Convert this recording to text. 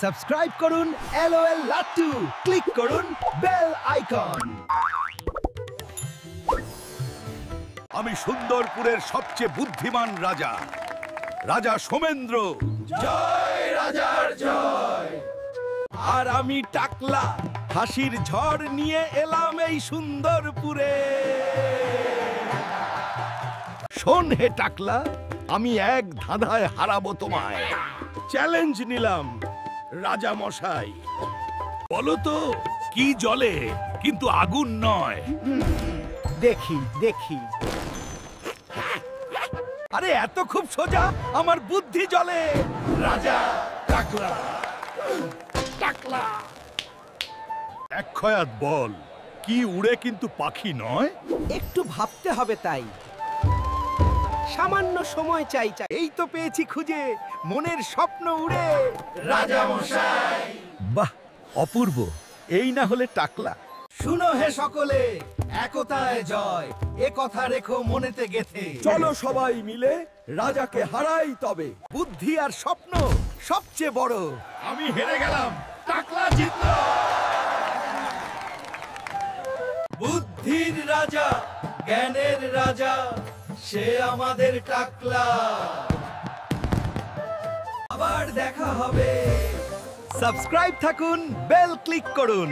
Subscribe করুন LOL লাট্টু, click করুন bell icon. আমি সুন্দরপুরের সবচেয়ে বুদ্ধিমান রাজা, রাজা সোমেন্দ্র। জয় রাজার জয়। আর আমি টাকলা, হাসির ঝড় নিয়ে এলাম এই সুন্দরপুরে। শোন হে টাকলা, আমি এক ধাঁধায় হারাবো তোমায়। চ্যালেঞ্জ নিলাম রাজা মশাই। বলো তো কি জ্বলে কিন্তু আগুন নয়? দেখি দেখি। আরে এত খুব সোজা, আমার বুদ্ধি জ্বলে। রাজা টাকলা, টাকলা। এক খয়াত বল, কি উড়ে কিন্তু পাখি নয়? একটু ভাবতে হবে তাই, সামান্য সময় চাই। এই তো পেয়েছি খুঁজে, মনের স্বপ্ন উড়ে। রাজা মশাই। বাহ, অপূর্ব। এই না হলে টাকলা। শুনো হে সকলে, একতায় জয়, এ কথা রেখো মনেতে গেথে। চলো সবাই মিলে রাজাকে হারাই তবে। বুদ্ধি আর স্বপ্ন সবচেয়ে বড়। আমি হেরে গেলাম, টাকলা জিতলো। বুদ্ধির রাজা, জ্ঞানের রাজা, সে আমাদের টাকলা। আবার দেখা হবে। সাবস্ক্রাইব থাকুন, বেল ক্লিক করুন।